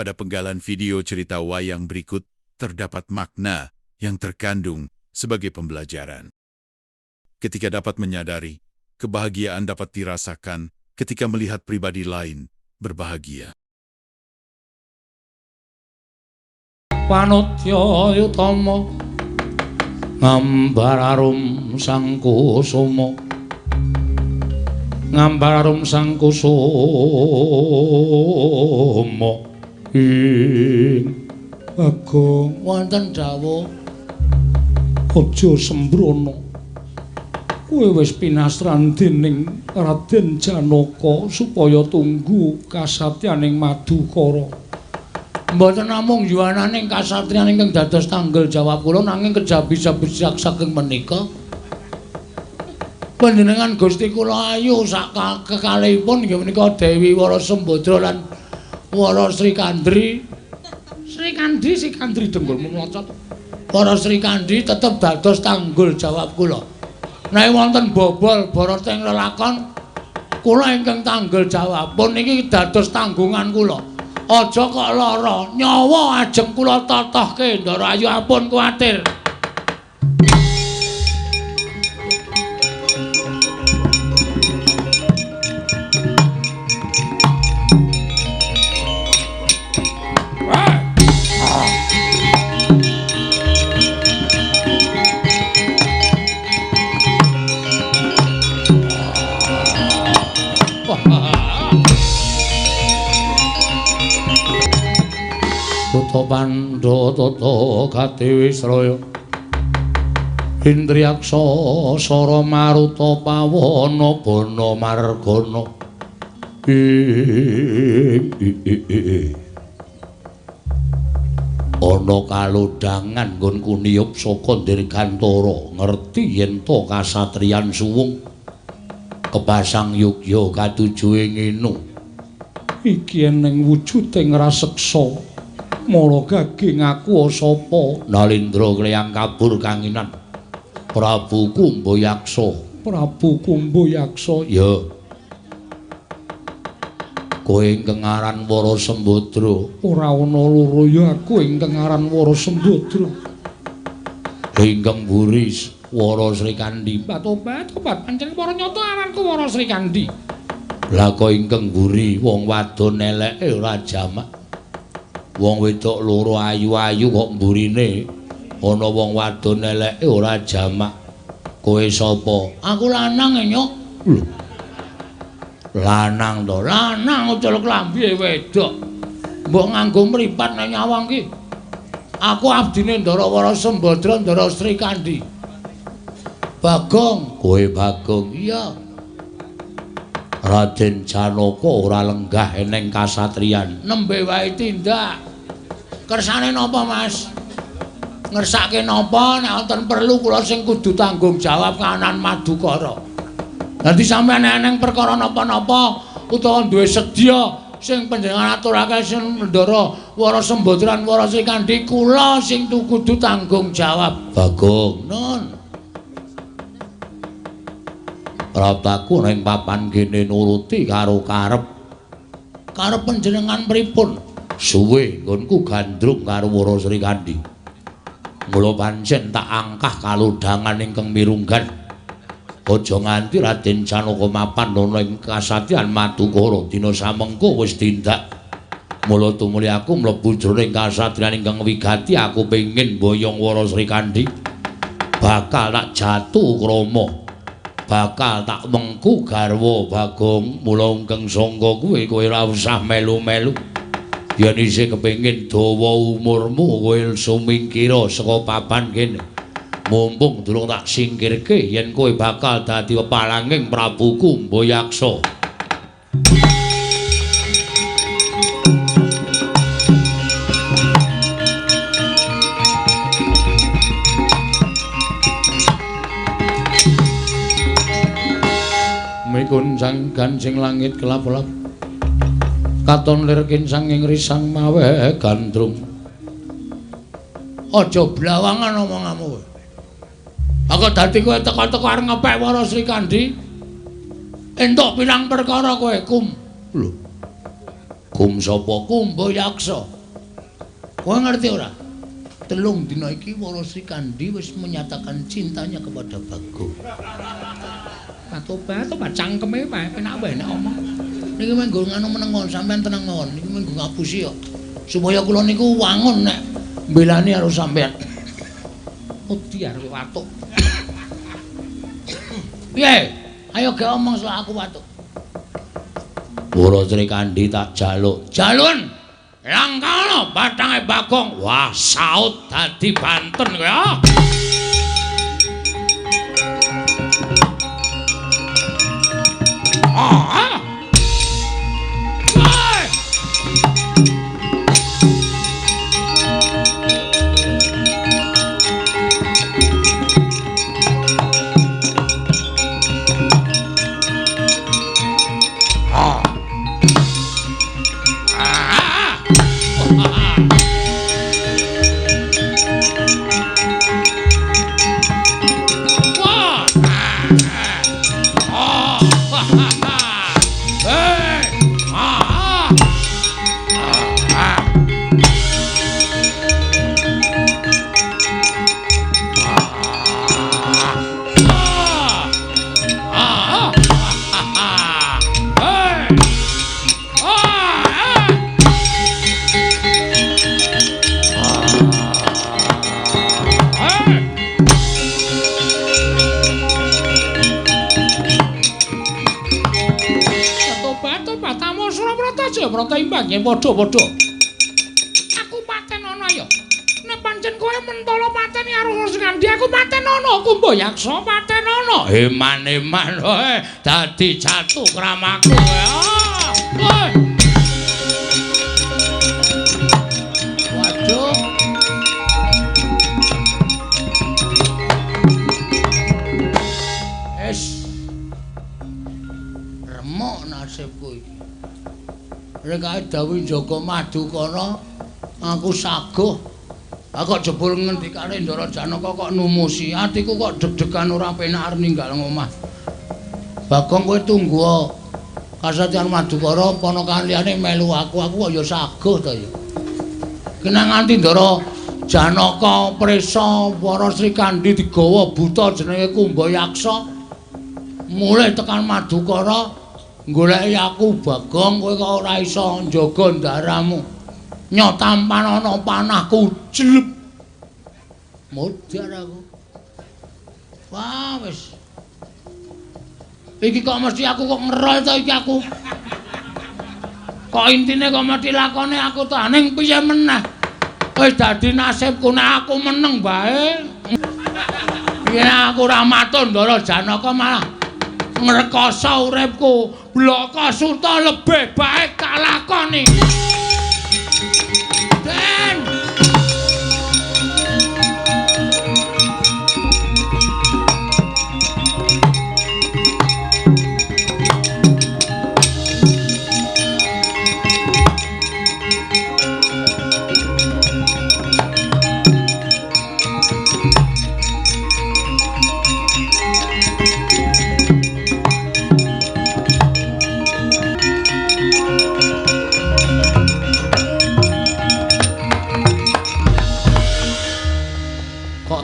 Pada penggalan video cerita wayang berikut, terdapat makna yang terkandung sebagai pembelajaran. Ketika dapat menyadari, kebahagiaan dapat dirasakan ketika melihat pribadi lain berbahagia. Panutya utama ngambararum sang kusuma ngambararum sang kusuma ing Bagong wonten dawuh aja sembrono kowe wis pinastran dening Raden Janaka supaya tunggu kasatyaning Madukara. Mboten namung yuwananing kasatriyan ingkang dados tanggal jawab kula nanging kejabi-jabi saking menika panjenengan Gusti kula ayu sak kekalihipun inggih menika Dewi Warasembadra lan Wara Sri Kandri. Sri Kandri Denggul mlocot. Wara Sri Kandi tetep dados tanggul jawab kula. Nek wonten bobol Barata ing lelakon kula ingkang tanggul jawab pun niki dados tanggungan kula. Aja kok lara, nyawa ajeng kula totohke Ndara Ayu ampun kuwatir. Pandha tata Gatiwisraya Indriyaksa Sara Maruta Pawana Bana Margana ana kalodhangan nggonku niyup saka Dirgantara ngerti yen to kasatriyan suwung kepasang yugya katuju ing inu iki eneng wujuding raseksa mara gaging aku sapa Nalindra Klayang kabur kanginan Prabu Kumbayaksa ya kowe ingkang aran Warasembadra ora ana loro ya aku ingkang aran Warasembadra ingkang mburi Wara Sri Kandi tobat pancen para nyata aranku Wara Sri Kandi lha kok ingkang mburi wong wadon eleke ora jamak wong wedok loro ayu-ayu kok mburine ana wong wadon eleke ora jamak. Kowe sapa? Aku lanang nyok. Lho. Lanang to, lanang ucul klambi wedok. Mbok nganggo mripat nek nyawang ki. Aku abdine Ndara Warasembadra Ndara Sri Kandi. Bagong, kowe Bagong iya. Raden Janaka ora lenggah eneng kasatriyan. Nembe wae tindak. Kersane napa, Mas? Ngersake napa nek wonten perlu kula sing kudu tanggung jawab kahanan Madukara. Dadi sampeyan eneng perkara napa-napa utawa duwe sedya sing panjenengan aturake sing Ndara Warasembadra lan Wara Sri Kandi kula sing kudu tanggung jawab. Bagong, nun. Rapaku ning papan kene nuruti karo karep. Karep panjenengan pripun? Suwe nggonku gandrung karo Wara Sri Kandi. Mula pancen tak angkah kalodhangan ingkang mirunggan. Aja nganti Raden Janaka mapan ana ing kasatyan Madukara dina samengko wis tindak. Mula tumuli aku mlebu jroning kasatriyan ingkang wigati aku pengin boyong Wara Sri Kandi. Bakal tak jatuh krama. Bakal tak mengku garwa Bagong mula ingkang sangka kuwe kowe ora usah melu-melu yen isih kepengin dawa umurmu kowe sumingkira saka papan kene mumpung durung tak singkirke yen kowe bakal dadi palanging Prabu Kumbayaksa. Mikun sang gancing langit kelap-kelap katon lirkin sanging risang mawe gandrung. Aja blawangan omonganmu kowe. Aku dadi kowe teko-teko arep ngepek Wara Sri Kandi. Entuk pirang perkara kowe, Kum. Lho. Bagong sapa Kumbayaksa. Kowe ngerti ora? 3 dina iki Wara Srikandhi wis menyatakan cintanya kepada Bagong. Tobat cangkeme wae penak wae nek omong. Niki menggo nganu menengon sampean tenang mawon. Niki menggo ngapusi kok. Supaya kula niku wangun nek mbelani karo sampean. Wedi arep watuk. Piye? Ayo ge omong soal aku watuk. Wara Srikandhi tak jaluk. Jalun. Langkana batange Bagong. Wah, saut dadi banten kowe. Ah. Prata imbang yen padha-padha. Aku patenono ya. Nek pancen kowe mentala pateni karo Srikandhi, aku patenono Kumbayaksa patenono. Eman-eman wae dadi jatuh kramaku kowe. Waduh. Es. Remuk nasibku iki. Rek dawuh Jaka Madukara, aku saguh. Aku jebul ngendikane Ndara Janaka kok numusi, atiku kok deg-degan ora penak arep ninggal ngomah. Bagong kowe tunggu Kasatyan Madukara pono kaliyane melu aku kok ya saguh to ya. Kena nganti Ndara Janaka prisa Wara Srikandhi digawa buta jenenge Kumbayaksa. Mulih tekan Madukara goleki aku Bagong kowe kok ora iso njaga ndaramu. Nyotampan ana panahku jleb. Modar aku. Wah wis. Iki kok mesti aku kok ngerol to iki aku. Kok intine kok mesti lakone aku to ning piye meneh. Wis dadi nasibku nek aku meneng bae. Yen aku ora matur Ndara Janaka malah ngrekoso uripku. Blaka Suta lebih baik tak lakoni. Den.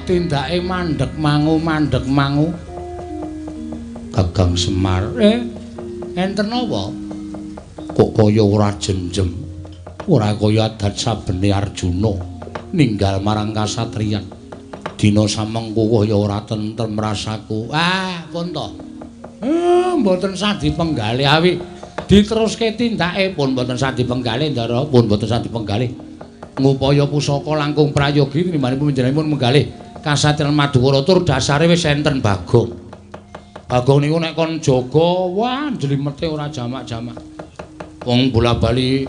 Tindake mandhek mangu. Gagang Semar. Enten apa? Kok kaya ora jenjem. Ora kaya adat sabene Arjuna ninggal marang kasatriyan. Dina samengko kaya ora tentrem rasaku. Pun to. Mboten sadi penggalih awi diteruske tindake pun mboten sadi penggalih Ndara, pun mboten sadi penggalih. Ngupaya pusaka langkung prayogi tinimbangipun panjenenganipun menggalih Kasatyan Madukara tur dasare wis enten Bagong. Bagong niku nek kon jaga, wah jlimete ora jamak-jamak. Wong bola-bali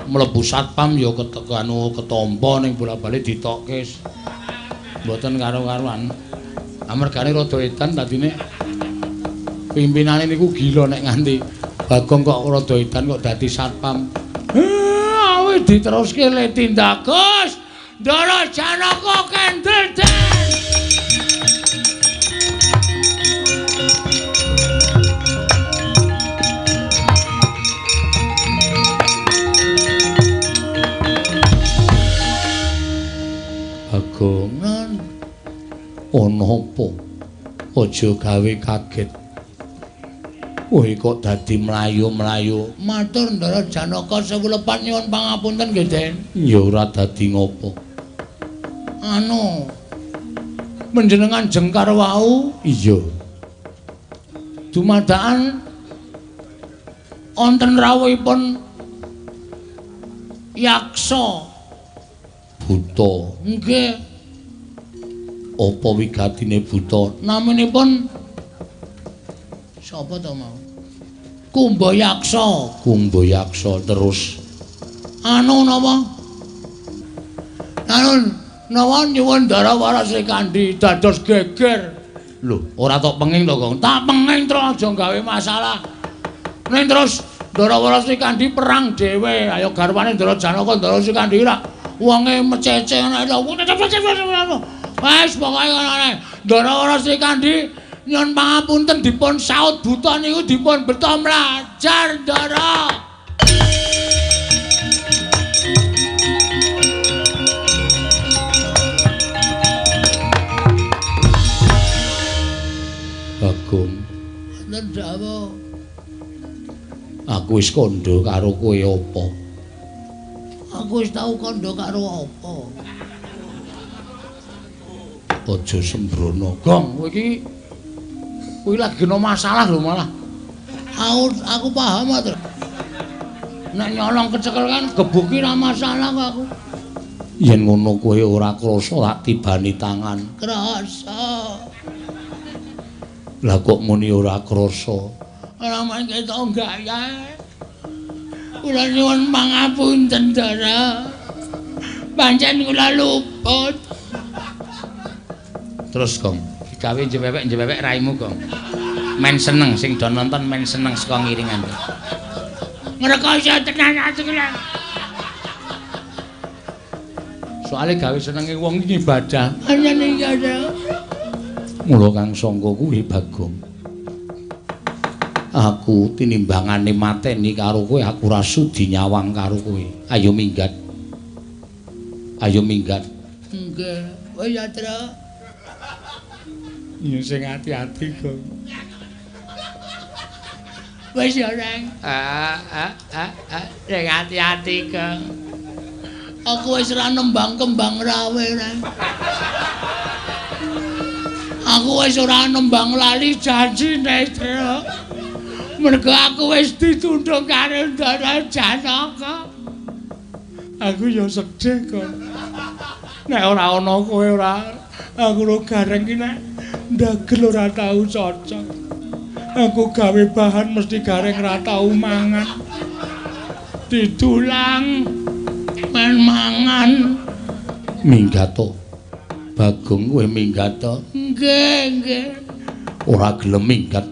mlebu satpam ya ketampa ning bola-bali ditokke. Mboten karo-karuan. Amargane rada edan dadine pimpinane niku gila nek nganti Bagong kok rada edan kok dadi satpam. Awit diteruske le tindak Gus. Ndara Janaka kendel den. ngopo? Aja gawe kaget. Woi kok dadi mlayu-mlayu. Matur Ndara Janaka sewulepan nyuwun pangapunten nggih, Den. Ya ora dadi ngopo. Anu panjenengan jengkar wau? Iya. Dumadakan wonten rawuhipun yaksa buta. Nggih. Apa wigatine buta? Naminipun sapa to mau? Kumbayaksa. Kumbayaksa terus anu napa? Anu nawa nyuwun Darawara Srikandhi dados geger. Lho, ora tok penging to, Kang. Tak penging terus aja gawe masalah. Ning terus Darawara Srikandhi perang dhewe, ayo garwane Ndara Janaka Ndara Srikandhi ra wonge mecece ana to. Wes pokoke ngono ae. Darawara Srikandhi nyuwun pangapunten dipun saut buta niku dipun beto mlajar Ndara. Bagong. Wonten dawuh. Aku wis kandha karo kowe apa? Aku wis tau kandha karo apa? Aja sembrono, Gong. Kowe lagi kena masalah lho malah. Aku paham to. Nek nyolong kecekel kan gebuki ra masalah kok aku. Yen ngono kowe ora krasa tak tibani tangan. Krasa. Lah kok muni ora krasa? Ora men ketok gaya. Kula nyuwun pangapunten, Ndara. Pancen kula luput. Terus, Gong, digawe njewewek raimu, Gong. Men seneng sing do nonton men seneng saka ngiringan. Ngrekoso tenan ati kula. Soale gawe senenge wong iki ibadah. Anyane ibadah. Mula kang sangka kuwi Bagong. Aku tinimbangane mateni karo kowe, aku ora sudi nyawang karo kowe. Ayo minggat. Ayo minggat. Nggih, kowe yatra. Ya sing ati-ati, Gong. Wis ya, Reng. Sing ati-ati, Gong. Aku wis ora nembang kembang rawe, Reng. Aku wis ora nembang lali janji Netra. Mergo aku wis ditunduk karo Ndara Janaka. Aku ya sedih kok. Nek ora ana kowe ora aku ro gareng ki nek ndagel ora tau cocok. Aku gawe bahan mesti gareng ora tau mangan. Didulang men mangan. Minggat to. Bagong kowe minggat to. Nggih. Ora gelem minggat.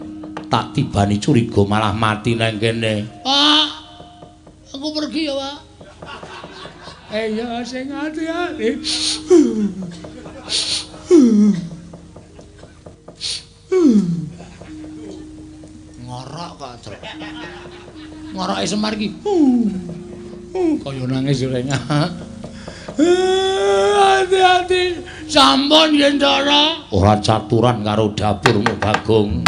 Tak tibani curiga malah mati nang kene. Pak, aku pergi ya, Pak. Ya sing ati-ati. Ngorok kok, Trek. Ngoroke Semar iki. Kaya nangis reng. Hati-hati. Sampun yen Ndara. Ora caturan karo dapurmu, Bagong.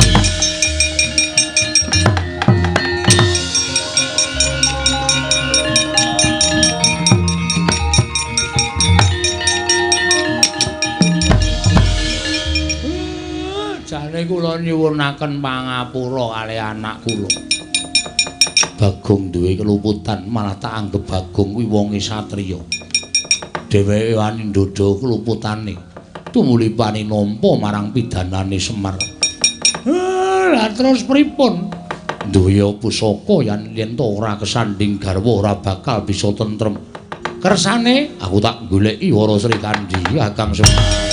Jane kula nyuwunaken pangapura kali anak kula. Bagong duwe keluputan, malah tak anggap Bagong kuwi wonge satriya. Dheweke wani ndodho keluputane. Tumulipane nampa marang pidanane Semar. Lah terus pripun? Duwe pusaka yen to ora kesanding garwa ora bakal bisa tentrem. Kersane aku tak goleki Wara Srikandhi Kakang Semar.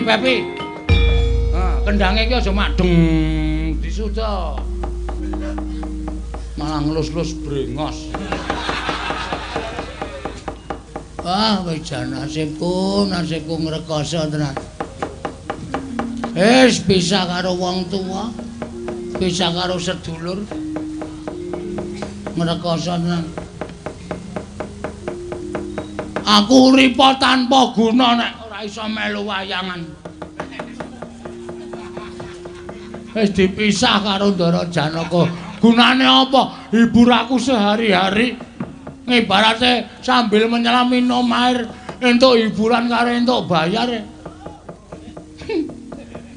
Pepi. Kendange iki aja madeng disuda. Malah ngelus-lus brengos. Wah, wis jan nasibku ngrekoso tenan. Bisa karo wong tua, bisa karo sedulur. Ngrekoso tenan. Aku urip tanpa guna nek ora iso melu wayangan. Wis dipisah karo Ndara Janaka. Gunane apa? Hibur aku sehari-hari. Ngibarate sambil menyelam minum air entuk hiburan karo entuk bayar.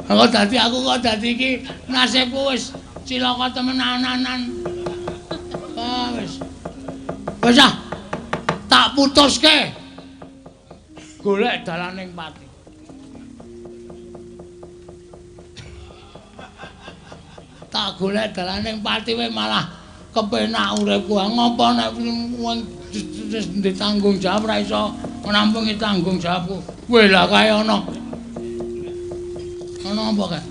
Aku kok dadi iki nasibku wis cilaka temenanan. Wis. Wis tak putuske. Golek dalaning pati. Tak golek dalaning pati wae malah kepenak uripku. Ngopo nek wong ditanggung jawab ora iso nampungi tanggung jawabku. Weh lah kae ana. Ana apa kae?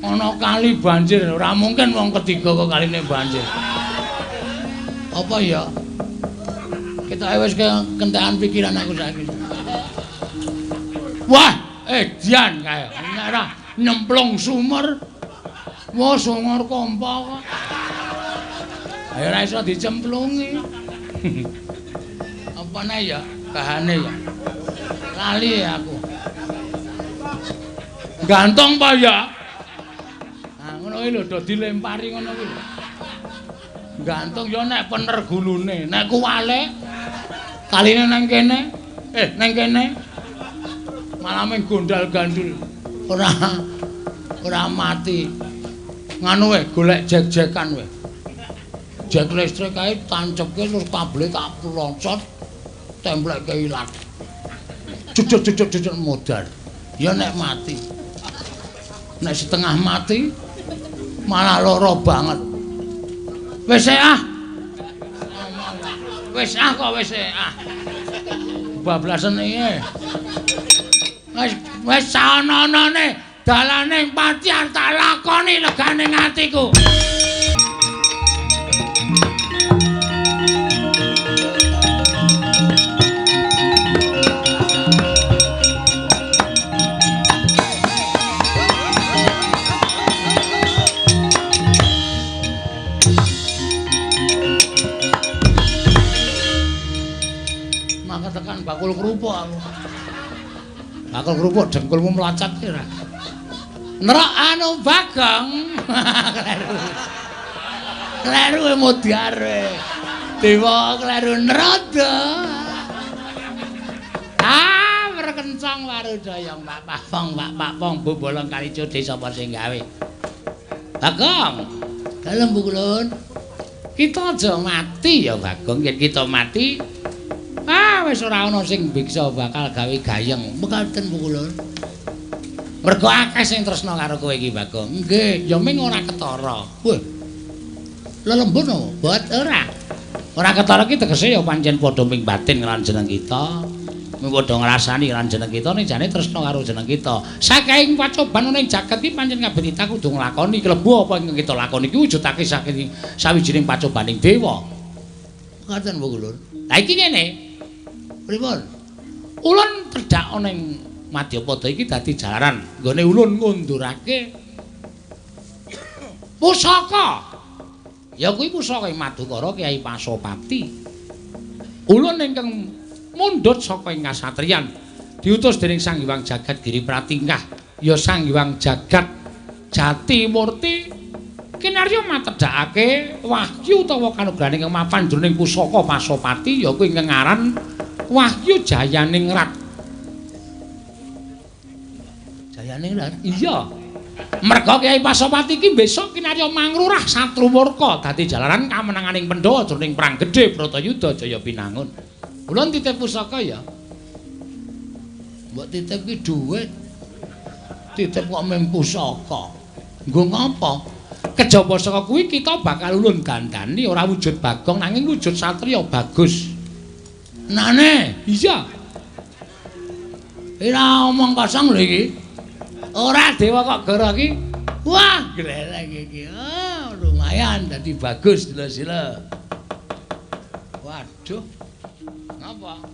Ana kali banjir, ora mungkin wong ketiga kok kaline banjir. Apa ya? Kita wis kentekan pikiran aku saiki. Wah, edian kae. Ora nyemplung sumur. Wah, sumur kompa kok. Ayo ora iso dicemplungi. Apane ya? Bahane ya. Lali aku. Gantung apa ya? Nah, ngono kuwi lho do dilempari ngono kuwi. Gantung ya nek pener gulune, nek kuwale kaline nang kene. Nang kene. Malah mung gondal-gandul. Ora mati. Nganu wae golek jek-jekan wae. Jek listrik kae tancepke terus kabel tak loncot templekke ilang. Jujur modar. Ya nek mati. Nek setengah mati malah lara banget. Wis kok wis bablasen iki. Wis ana-anane dalaning pati tak lakoni legane atiku. Tekan bakul kerupuk aku. Bakul kerupuk dengkulmu melacat kira. Nerok anu Bagong. Kleru mudyar. Dewa kleru nerodo. Berkencang warudaya Pak Pong Bu bolong kali cudi sapa sing gawe. Bagong. Dalem Bu Kulun. Kita aja mati ya Bagong, yen kita mati wis ora ana sing biksa bakal gawe gayeng. Mekaten Bu Kulun. Mergo akeh sing tresna karo kowe iki, Bagong. Nggih, ya ming ora ketara. Wah. Lelembun apa? Bot ora. Ora ketara ki tegese ya pancen padha ming batin lan jeneng kita. Ming padha ngrasani lan jeneng kita ning jane tresna karo jeneng kita. Saking pacoban ning jagat iki pancen kabeh kita kudu nglakoni klebu apa ingkang kita lakoni iki wujudake saking sawijining pacobaning dewa. Mekaten Bu Kulun. Lah iki ngene. Pripun? Ulun tedhak ana ing Madyapada iki dadi jalaran nggone ulun ngundurake pusaka. Ya kuwi pusaka Madukara Kyai Pasopati. Ulun ingkang mundhut saka ing kasatriyan diutus dening Sang Hyang Jagat Giri Pratingkah ya Sang Hyang Jagat Jati Murti kinarya matedhakake wahyu utawa kanugrahaning mapan jroning pusaka Pasopati ya kuwi ingkang aran Wahyu Jayaningrat. Jayaningrat? Iya. Merga Kyai Pasopati iki besok kinarya mangrurah Satrumurka dadi jalaran kamenanganing Pandhawa jroning perang gedhe Bratayuda Jaya Pinangun. Ulun titip pusaka ya. Mbok titip ki dhuwit. Titip kok mung pusaka. Nggo ngapa? Kejaba saka kuwi kita bakal ulun gandani ora wujud Bagong nanging wujud satriya bagus. Nane, iya. Ora omong kosong lho iki. Ora dewa kok goro iki. Wah, glelek iki. Oh, lumayan dadi bagus sila-sila. Waduh. Ngapa?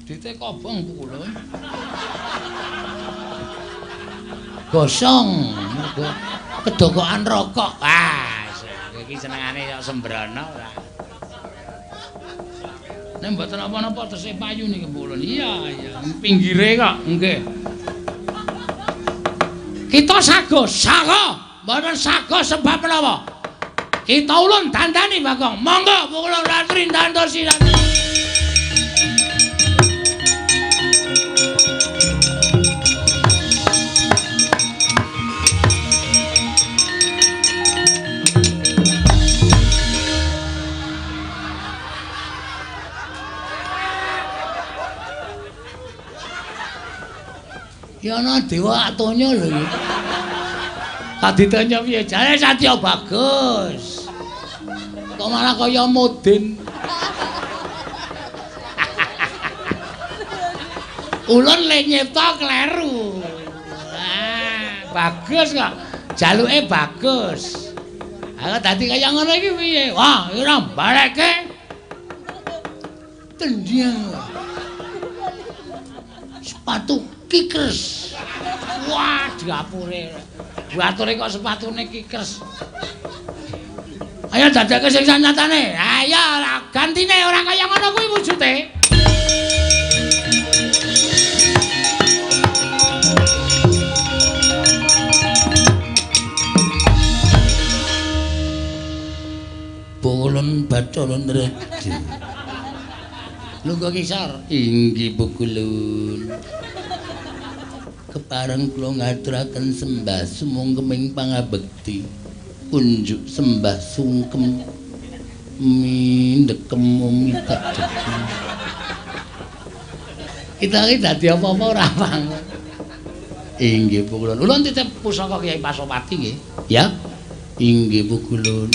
Dite kobong pukulun. Gosong. Kedokokan rokok. Ah, iki senengane kok sembrono ora. Nek mboten apa-apa tesih payu niki pukulun. Iya, iya. Pinggire kok, nggih. Kita sago, mboten sago sebab menapa? Kita ulun dandani Bagong. Monggo pukulun ratri ndantosi. Ya ana dewa atonya lho. Kaditanya piye? Jare Satya bagus. Kok malah kaya Mudin. Ulun le nyipta kleru. Wah, bagus kok. Jaluke bagus. Aku dadi kaya ngono iki piye? Wah, ora balekke. Tendiang. Sepatu Kickers. Wah, diapure. Bature kok sepatune Kickers. Ayo dadake sing sanyatane. Ayo gantine ora kaya ngono kuwi wujude. Pukulun Bathara Nredi. Lungguh kisar. Inggih Pukulun. Kepareng kula ngaturaken sembah sumungkeming pangabekti. Unjuk sembah sungkem mindekem mitak deku. Kita iki dadi apa-apa ora mangun. Inggih Pukulun. Ulun titip pusaka Kyai Pasopati nggih. Ya. Inggih Pukulun.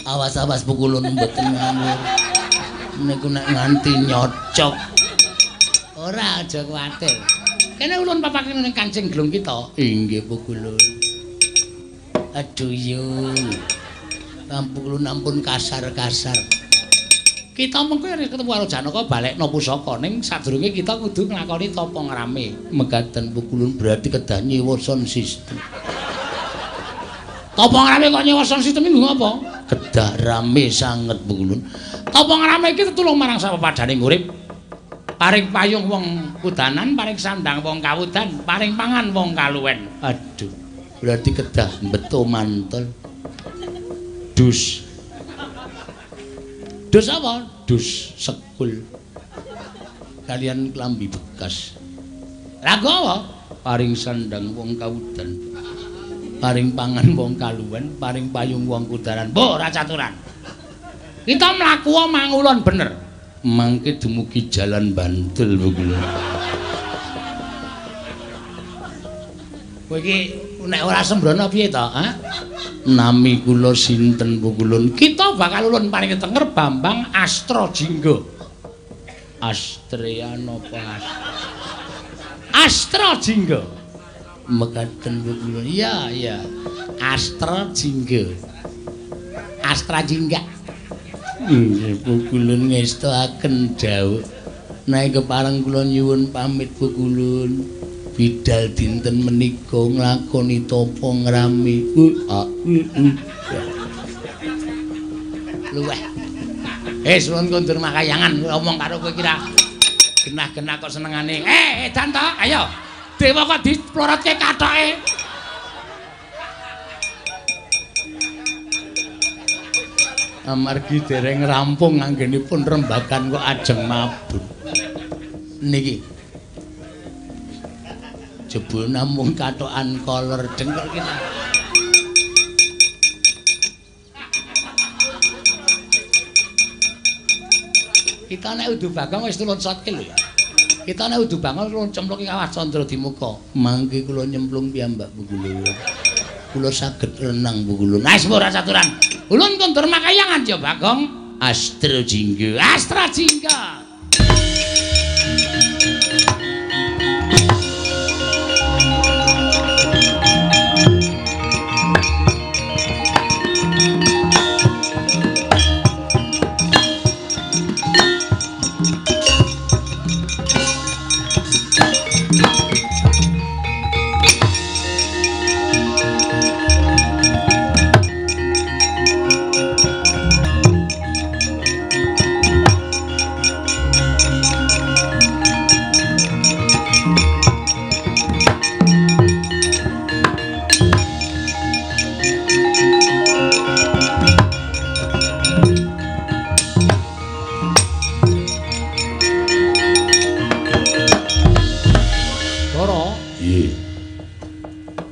Awas-awas Pukulun mboten ngawur. Niku nek nganti nyocok. Ora aja kuwatir. Kene ulun papaken ning Kancing Glung kita. Inggih Pukulun. Aduh yun. Pukulun ampun kasar-kasar. Kita mengko yen ketemu karo Janaka balekno pusaka ning sadurunge kita kudu nglakoni tapa ngrame. Mekaten Pukulun berarti kedah nyewa sound system. Tapa ngrame kok nyewa sound system iki ngopo? Kedah rame sanget Pukulun. Tapa ngrame iki tetulung marang sapapadaning urip. Paring payung wong kudanan, paring sandang wong kawudan, paring pangan wong kaluwen. Aduh, berarti kedah beto mantel. Dus. Dus apa? Dus sekul. Kalian klambi bekas. Lagu apa? Paring sandang wong kawudan. Paring pangan wong kaluwen, paring payung wong kudanan. Mbok ora caturan. Kita mlaku mangulon bener. Mangke dumugi jalan Bantul Pukulun. Kowe iki nek ora sembrono piye to, ha? Nami kula sinten Pukulun? Kita bakal ulun paring tenger Bambang Astra Jingga. Astrea napa Astra Jingga. Mekaten Pukulun. Iya, iya. Astra Jingga. Astra Jingga. Nggih Pukulun ngestakaken dawuh. Nek kepareng kula nyuwun pamit Pukulun. Bidal dinten menika nglakoni tapa ngrami. Luweh. Suwun kondur makayangan ngomong karo kowe kira genah-genah kok senengane. Edan to, ayo. Dewa kok diplorotke kathoke. Amargi dereng rampung anggenipun rembagan kok ajeng mabur. Niki. Jebul namung kathokan kolor dengkul kita. Kita nek udu Bagong wis tulun sotke lho ya. Kita nek udu Bagong tulun cemplung kawah Candra Dimuka. Mangke kula nyemplung piyambak Pukulun. Kula saged renang Pukulun. Wis ora caturan. Ulun kondur makayangan ya Bagong. Astra Jingga. Astra Jingga.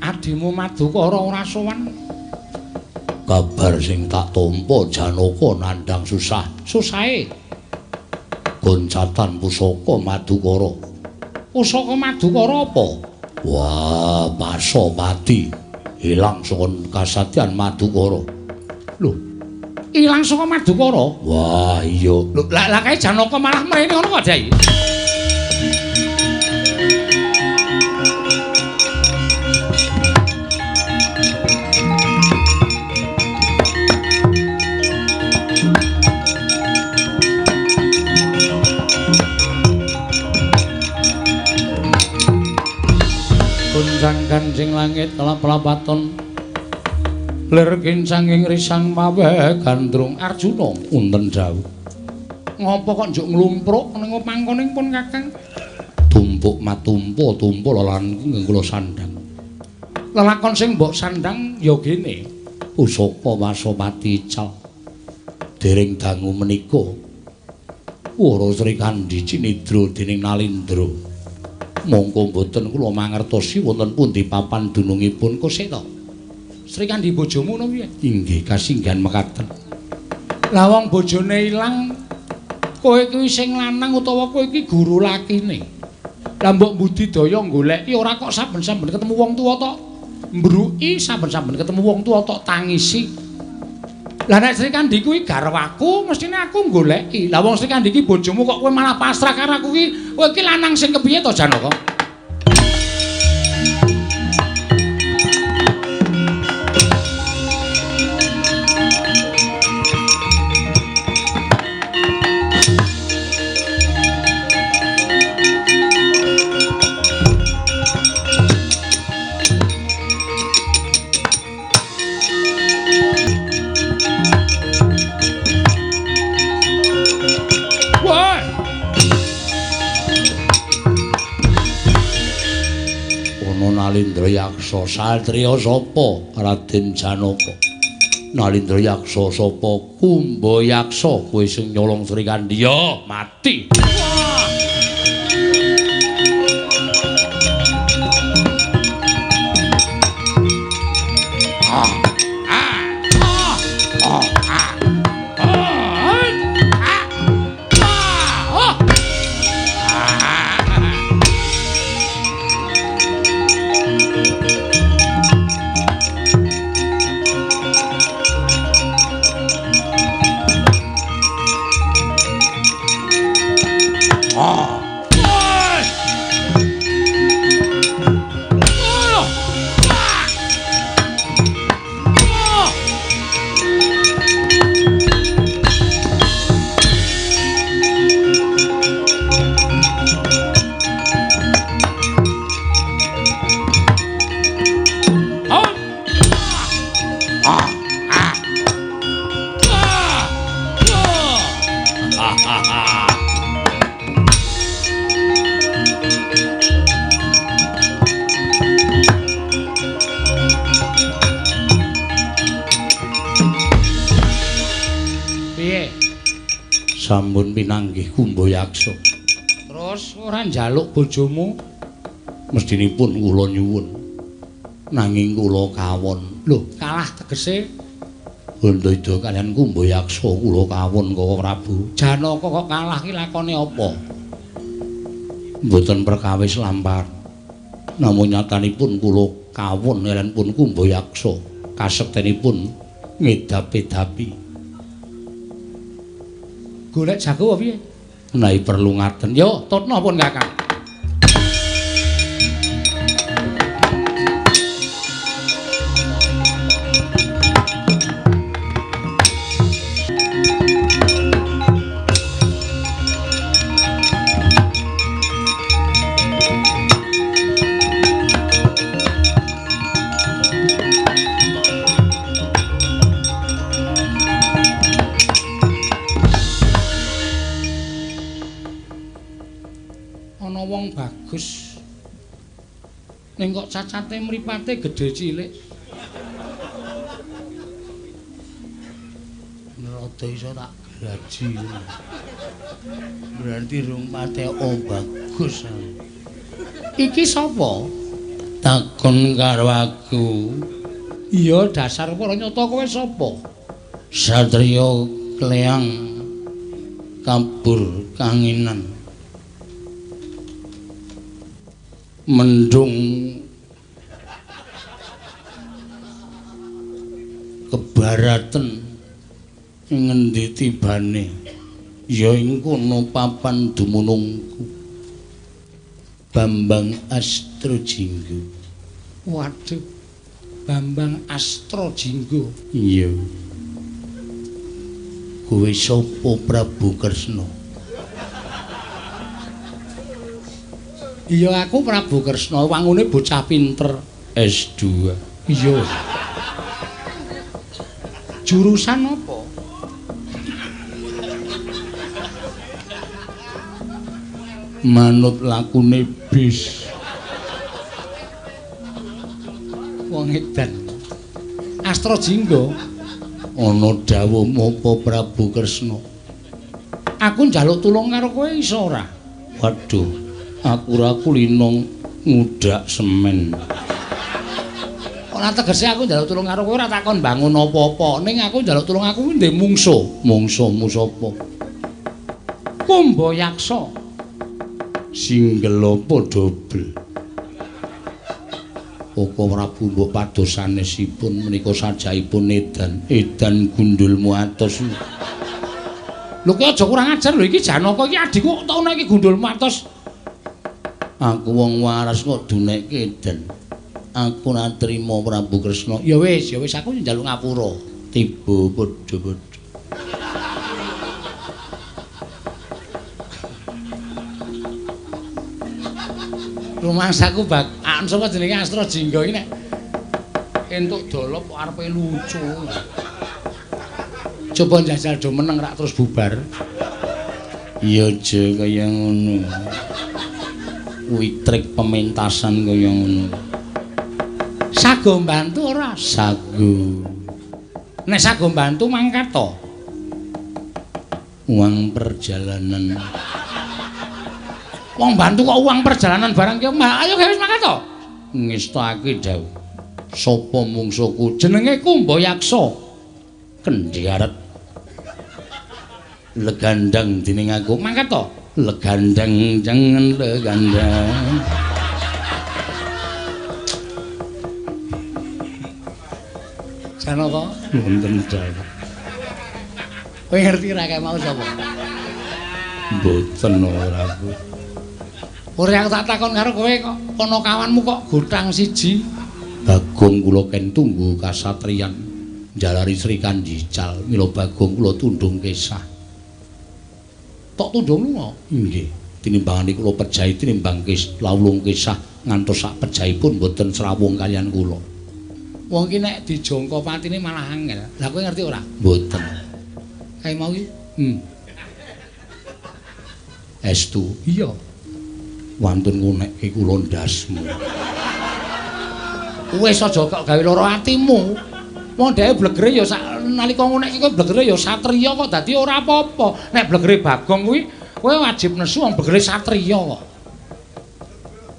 Adimu Madukara ora sowan. Kabar sing tak tampa Janaka nandhang susah. Susahe goncatan pusaka Madukara. Pusaka Madukara apa? Wah, Pasopati ilang saka kasadyan Madukara. Lho, ilang saka Madukara? Wah, iya. Lho, lah kae Janaka malah mrene ngono kok, Jai. Kuncang kancing langit kelap-lapaton lir kincanging risang mawe gandrung Arjuna unten dawuh ngopo kok njuk nglumpruk ning pangkoning pun Kakang tumpuk matumpa tumpa lelalanku ing kula sandhang lelakon sing mbok sandhang ya gene pusaka Pasopati ical dereng dangu menika Wara Sri Kandi cinidra dening Nalindra mongko mboten kula mangertosi wonten pundi papan dunungipun Kuseta. Sri Kandi bojomu napa piye? Inggih kasinggihan mekaten. Lah wong bojone ilang kowe kuwi sing lanang utawa kowe iki guru lakine. Lah mbok budidaya goleki ora kok saben-saben ketemu wong tuwa tok mbruki, saben-saben ketemu wong tuwa tok tangisi. Lah nek Sri Kandi kuwi garwaku mestine aku goleki. Lah wong Sri Kandi iki bojomu kok kowe malah pasrah karo aku ki. Kowe iki lanang sing kepiye to Janaka? Nalindra Yaksa satriya sapa Raden Janaka Nalindra Yaksa sapa Kumba Yaksa kowe sing nyolong Sri Kandi ya mati sampun pinanggih Kumba Yaksa. Terus ora njaluk bojomu mestinipun kula nyuwun. Nanging kula kawon. Lho, kalah tegese Bandada kalian Kumba Yaksa kula kawon Kaka Prabu. Janaka kok kalah ki lakone apa? Mboten perkawis lampar. Namung nyatanipun kula kawon kalian pun Kumba Yaksa. Kasektenipun ngedapi-dapi. Golek jago apa piye? Menawi perlu ngaten. Yo, tutna pun Kakang. Bagus. Ning kok cacate mripate gedhe cilik. Rada iso tak graji. Berarti rung pate bagus. Iki sapa? takon karo aku. Iya dasar para nyata kowe sapa? Satriya Kleang Kabur Kanginan. Mendung kebaratan ngendi tibane ya ing kono papan dumunungku Bambang Astrojinggo. Waduh, Bambang Astrojinggo. Iya. Kowe sapa Prabu Kresna? Iya aku Prabu Kresna, wangune bocah pinter S2. Iya. Jurusan apa? Manut lakune bis. Wong edan. Astrojingga. Ana dawuhmu apa Prabu Kresna? Aku njaluk tulung karo kowe iso ora? Waduh, aku ora kulino ngudak semen. Ora tegese aku njaluk tulung karo kowe ora takon bangun apa-apa, ning aku njaluk tulung aku kuwi ndek mungsuh. Mungsuhmu sapa? Kumbayaksa. Singgel apa dobel? Apa Prabu mbok pados sanesipun menika sajaipun edan gundulmu atos. Lho ki aja kurang ajar lho iki Janaka iki adikku kok ana iki gundulmu atos. Aku wong waras kok dunekke edan. Aku ora trima Prabu Kresna. Ya wis aku njaluk ngapura. Tiba padha-padha. Rumangsaku sapa jenenge Astrojingga iki nek entuk dolop arepe lucu. Coba njajal do meneng rak terus bubar. Iya aja kaya ngono. Kuwi trik pementasan kaya ngono. Sago mbantu ora? Sago. Nek sago mbantu mangkat to. Uang perjalanan. Wong bantu kok uang perjalanan barang ki, ayo wis mangkat to. Ngestake dawuh. Sapa mungsuhku? Jenenge Kumbayaksa. Kendhiaret. Legandang dening aku. Mangkat to. Legandang jangan legandang. Janaka wonten dawuh. Kowe ngerti ra kae mau sapa? Mboten ora. Ora aku tak takon karo kowe kok ana kawanmu kok gotang siji. Bagong kula ken tunggu kasatriyan jalari Sri Kandical mila Bagong kula tundung kesah. Tok tundung kok? Nggih. Tinimbangane kula pejahi tinimbang lawlung kesah ngantos sak pejahipun mboten srawung kaliyan kula. Wong ki nek dijangka patine malah angel. Lah kowe ngerti ora? Mboten. Kae mau iki? Estu. Iya. Wantun ngunekke kula ndasmu. Wis aja kok gawe lara atimu. Wong dhek blegere ya nalika ngunekke kowe blegere ya satriya kok dadi ora apa-apa. Nek blegere Bagong kuwi kowe wajib nesu wong blegere satriya kok.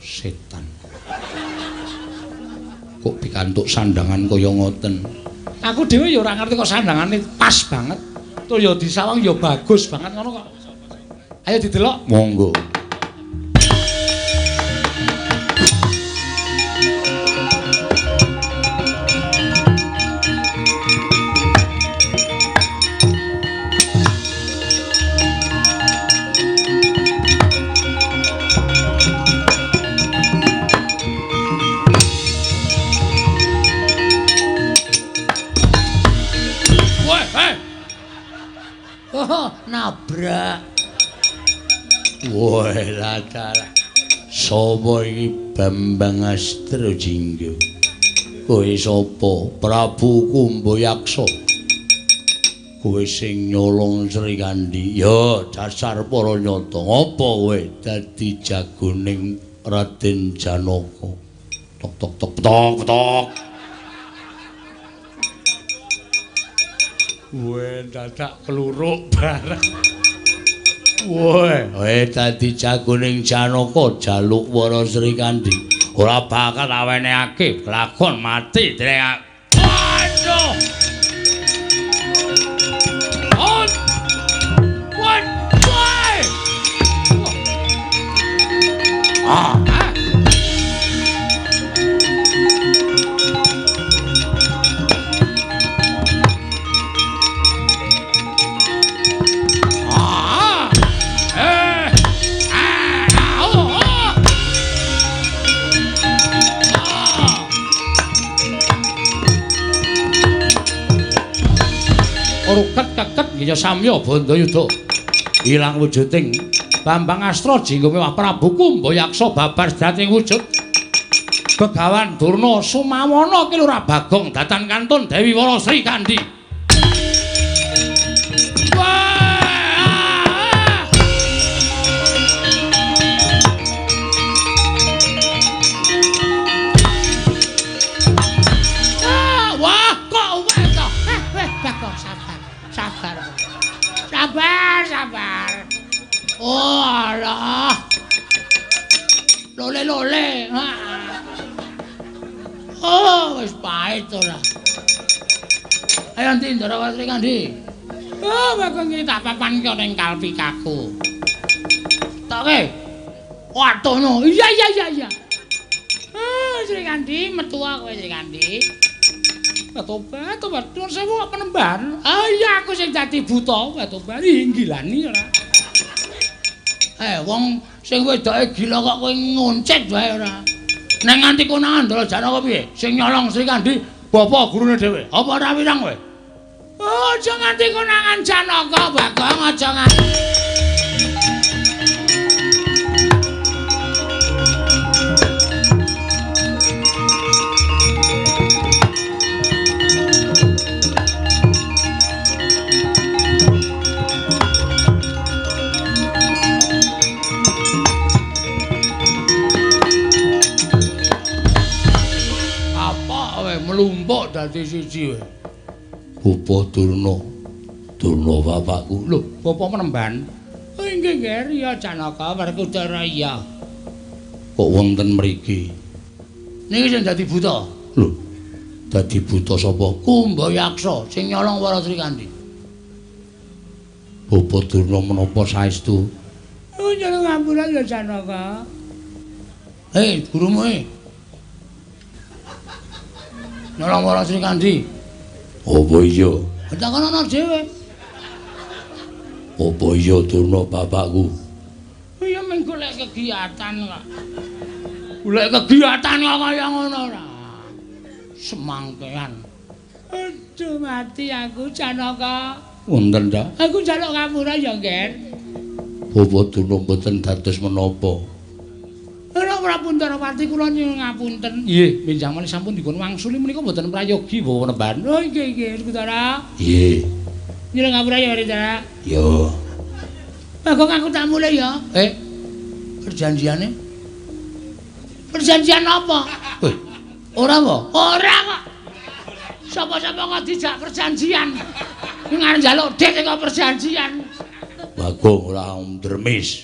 Setan. Kok pikantuk sandangan kaya ngoten. Aku dhewe ya ora ngerti kok sandangane pas banget. Toya disawang ya bagus banget ngono kok. Ayo didelok. Monggo. Nabrak. Woi latala. Sapa iki Bambang Astrojingga? Kowe sapa? Prabu Kumbayaksa. Kowe sing nyolong Sri Kandi. Ya dasar para nyata. Apa kowe dadi jagoning Raden Janaka? Tok tok tok tok tok. Weh dadak keluruk bareng. Weh dadi jagoning Janaka jaluk Wara Sri Kandi. ora bakal awenehake lakon mati dereng. Waduh. On. What? Why? Ah. Ruket-keket ya samya Bandayuda. Ilang wujuding Bambang Astra jingga mewah Prabu Kumbayaksa babar dating wujud. Begawan Durna Sumawana ki lurah Bagong datan kantun Dewi Wara Sri Kandi. Sabar. Oh, alah. Lole. Oh, wis pahit ora. Ayo ndi Ndara Sri Kandi. Oh, Bagong iki tak papanke ning kalpikaku. Toke. Watono. Iya. Ah, Sri Kandi metu kowe Sri Kandi. Tobat, nuwun sewu penemban. Ah iya aku sing dadi buta, tobat inggilani ora. Wong sing wedoke gila kok kowe ngoncet wae ora. Nek nganti konangan Ndara Janaka piye? Sing nyolong Sri Kandi bapa gurune dhewe. Apa ora wirang kowe? Oh, aja nganti konangan Janaka, Bagong, aja nganti. Melumpuk dadi siji wae. Bapa Durna bapakku. Lho, bapa menemban. Oh inggih Riya Janaka Werkudara iya. Kok wonten mriki? Niki sing dadi buta. Lho, dadi buta sapa? Kumbayaksa sing nyolong Wara Sri Kandi. Bapa Durna menapa saestu? Oh nyolong ngampura ya Janaka. Gurumu nyolong Wara Sri Kandi. Apa iya? Takonono dhewe. Apa iya Durna bapakku? Iya mung golek kegiatan kok. Golek kegiatan kok kaya ngono ora. Semangkean. Aduh mati aku Janaka. Wonten ta? Aku njaluk ngapura ya, Nggen. Bapa Durna mboten dados menapa. Ora Puntarawati kula nyuwun ngapunten. Nggih, benjang malih sampun dipun wangsuli menika mboten prayogi bawa penemban. Oh nggih, Kutara. Nggih. Nyuwun ngapura ya, Kutara. Yo. Bagong aku tak mulai ya. Perjanjiane? Perjanjian apa? Ora apa? Ora kok. Sapa-sapa kok dijak perjanjian. Ngarep njaluk dik kok perjanjian. Bagong ora ndremis.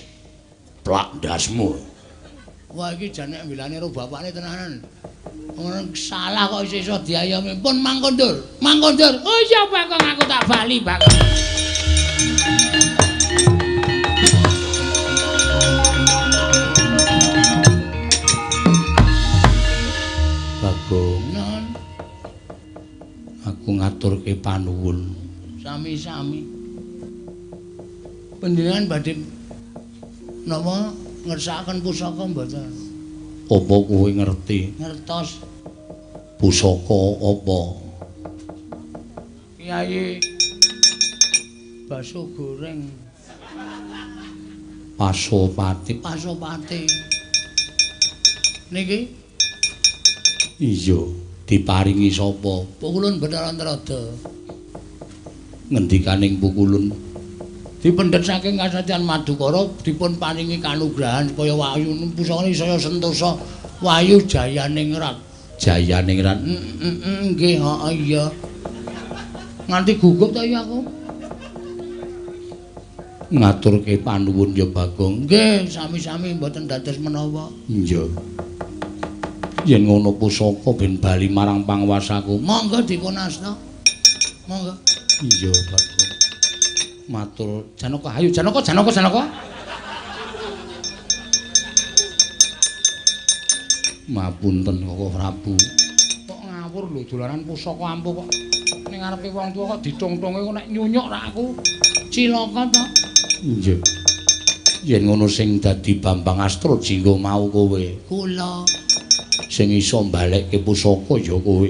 Plak ndasmu. Wah iki jane milane karo bapakne tenanan. Wong salah kok iso diayomi. Pun mangkondur. Oh iya Bagong aku tak bali, Bagong. Bagong. Non. Aku ngaturke panuwun. Sami-sami. Panjenengan badhe napa ngersakaken pusaka mboten? Apa kowe ngerti? Ngertos. Pusaka apa? Kyai Baso Goreng. Pasopati. Niki? Iya, diparingi sapa? Pukulun Bathara Antarada. Ngendikaning Pukulun dipendhet saking Kasatyan Madukara dipun paringi kanugrahan supaya wayu pusakane saya sentosa wayu Jayaningrat. Jayaningrat. Nggih, iya. Nganti gugup ta ya aku. Ngaturke panuwun ya Bagong. Nggih, sami-sami mboten dados menawa. Iya. Yen ngono pusaka ben bali marang panguwasaku. Monggo dipunasta. Monggo. Iya, Bagong. Matur Janaka, ayo Janaka. Mapunten Koko Prabu. Kok ngawur lho dolanan pusaka ampuh kok. Ning ngarepe wong tuwa kok ditungtunge kok nek nyunyuk ra aku cilaka to. Iya. Yen ngono sing dadi Bambang Astrajingga mau kowe. Kula sing iso mbalekke pusaka ya kowe.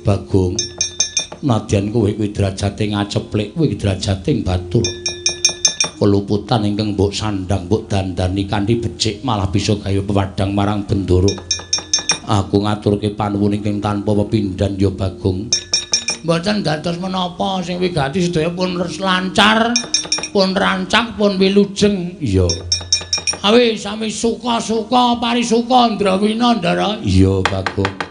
Bagong. Nadyan kowe kuwi derajate ngaceplik, kowe derajate batur. Keluputan ingkang mbok sandang mbok dandani kanthi becik malah bisa gawe pewadang marang Bendoro. Aku ngaturke panuwun ingkang tanpa pepindhan ya Bagong. Mboten dados menapa sing wigati sedaya pun lancar, pun rancak, pun wilujeng. Iya. Awis sami suka-suka parisuka Ndrawina Ndara. Iya Bagong.